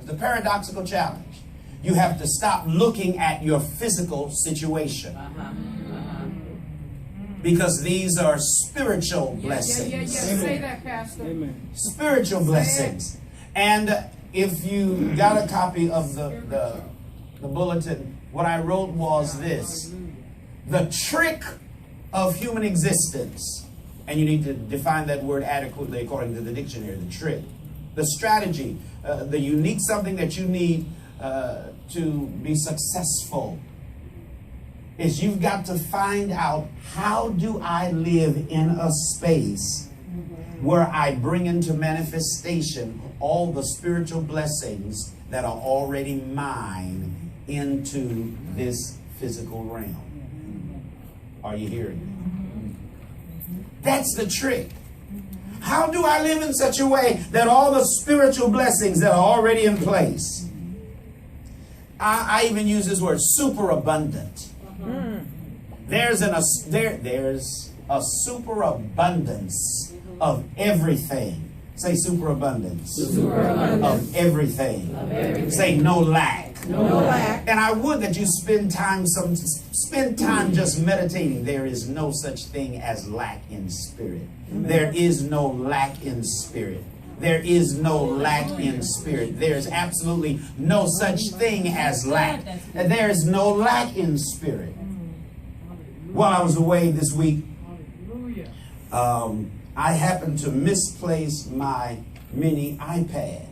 the paradoxical challenge. You have to stop looking at your physical situation. Because these are spiritual blessings. Say that, Pastor. Amen. Spiritual blessings. And if you got a copy of the bulletin, what I wrote was this: the trick of human existence. And you need to define that word adequately according to the dictionary. The trick, the strategy, the unique something that you need to be successful is you've got to find out, how do I live in a space where I bring into manifestation all the spiritual blessings that are already mine into this physical realm. Are you hearing me? That's the trick. How do I live in such a way that all the spiritual blessings that are already in place, I even use this word, superabundant. There's a superabundance of everything. Say superabundance. Of everything. Say no lack. No lack. And I would that you spend time just meditating. There is no such thing as lack in spirit. There is no lack in spirit. There is no lack in spirit. There's absolutely no such thing as lack. There is no lack in spirit. While I was away this week, I happened to misplace my mini iPad.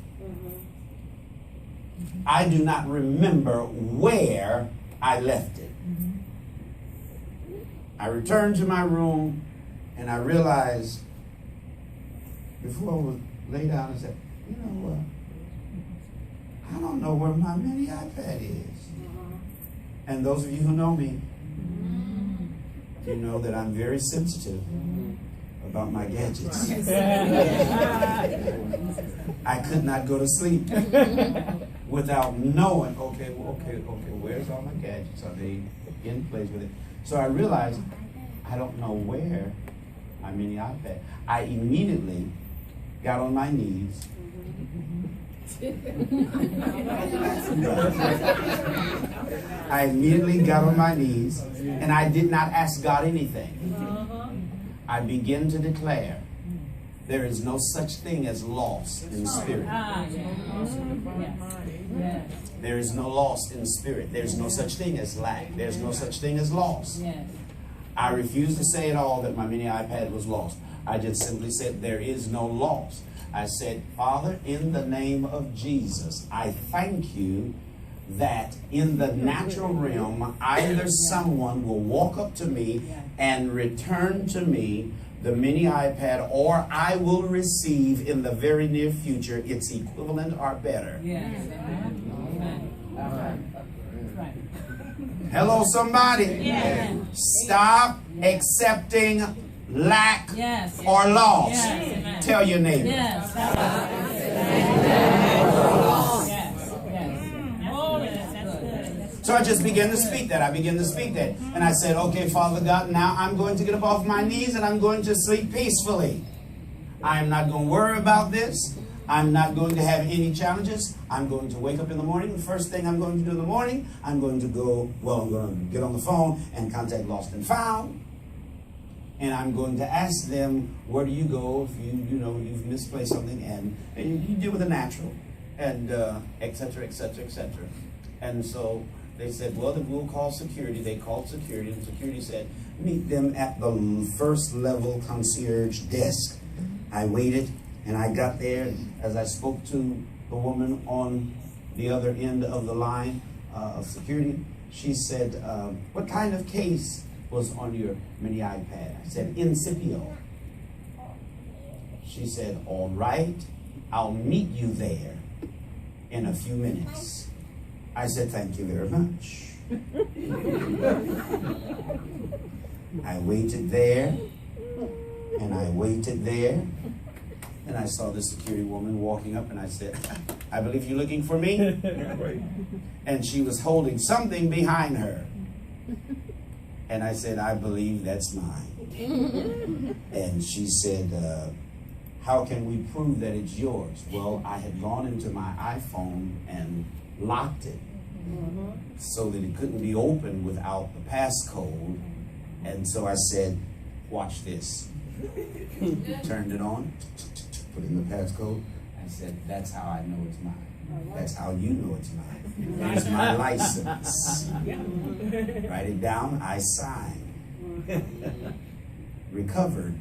I do not remember where I left it. I returned to my room and I realized, before I was laid down, I said, you know what? I don't know where my mini iPad is. And those of you who know me, you know that I'm very sensitive about my gadgets. I could not go to sleep without knowing, okay, where's all my gadgets? Are they in place with it? So I realized I don't know where my mini iPad. I immediately got on my knees. I immediately got on my knees and I did not ask God anything. I began to declare, there is no such thing as loss in spirit. There is no loss in spirit. There's no such thing as lack. There's no such thing as loss. I refuse to say at all that my mini iPad was lost. I just simply said there is no loss. I said, Father, in the name of Jesus, I thank you that in the natural realm, either someone will walk up to me and return to me the mini iPad, or I will receive in the very near future its equivalent or better. Hello, somebody. Stop accepting lack or loss. Tell your neighbor. So I just began to speak that. And I said, okay, Father God, now I'm going to get up off my knees and I'm going to sleep peacefully. I am not going to worry about this. I'm not going to have any challenges. I'm going to wake up in the morning. The first thing I'm going to do in the morning, I'm going to get on the phone and contact Lost and Found. And I'm going to ask them, where do you go if you've misplaced something, and you deal with the natural, and et cetera, et cetera, et cetera. And so they said, well, then we'll call security. They called security, and security said, meet them at the first level concierge desk. I waited, and I got there. As I spoke to the woman on the other end of the line of security, she said, what kind of case was on your mini iPad? I said, incipio. She said, all right, I'll meet you there in a few minutes. I said, thank you very much. I waited there, and I waited there, and I saw the security woman walking up, and I said, I believe you're looking for me? And she was holding something behind her. And I said, I believe that's mine. And she said, how can we prove that it's yours? Well, I had gone into my iPhone and locked it so that it couldn't be opened without the passcode. And so I said, watch this. Turned it on, put in the passcode. I said, that's how I know it's mine. That's how you know it's mine. There's my license. Write it down, I signed. Recovered.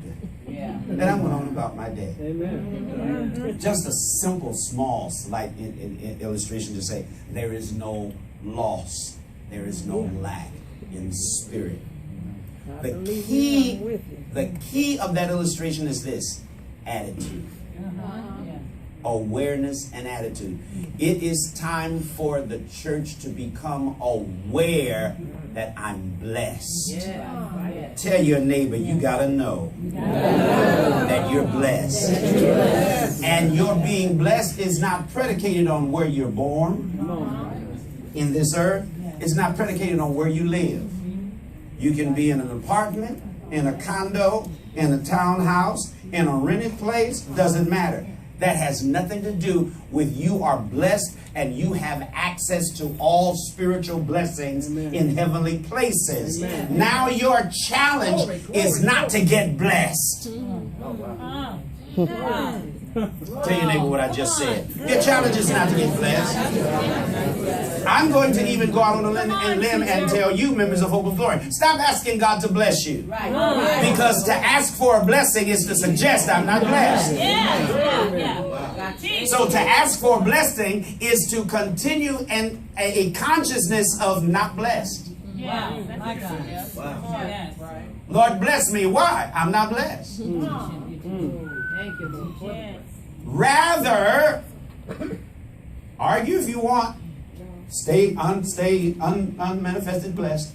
And I went on about my day. Amen. Just a simple, small, slight illustration to say there is no loss, there is no lack in spirit. The key of that illustration is this: attitude. Awareness and attitude. It is time for the church to become aware that I'm blessed. Tell your neighbor, you gotta know that you're blessed. And your being blessed is not predicated on where you're born in this earth. It's not predicated on where you live. You can be in an apartment, in a condo, in a townhouse, in a rented place, doesn't matter. That has nothing to do with you are blessed and you have access to all spiritual blessings in heavenly places. Now your challenge is not to get blessed. Tell your neighbor what I just said. Your challenge is not to get blessed. I'm going to even go out on a limb and tell you, members of Hope of Glory, stop asking God to bless you. Because to ask for a blessing is to suggest I'm not blessed. So to ask for a blessing is to continue in a consciousness of not blessed. Lord, bless me. Why? I'm not blessed. Rather, argue if you want. Stay unmanifested blessed.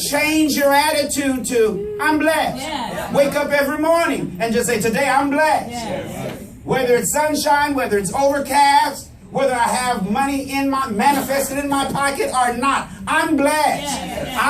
Change your attitude to I'm blessed. Wake up every morning and just say, today I'm blessed. Whether it's sunshine, whether it's overcast, whether I have money manifested in my pocket or not, I'm blessed.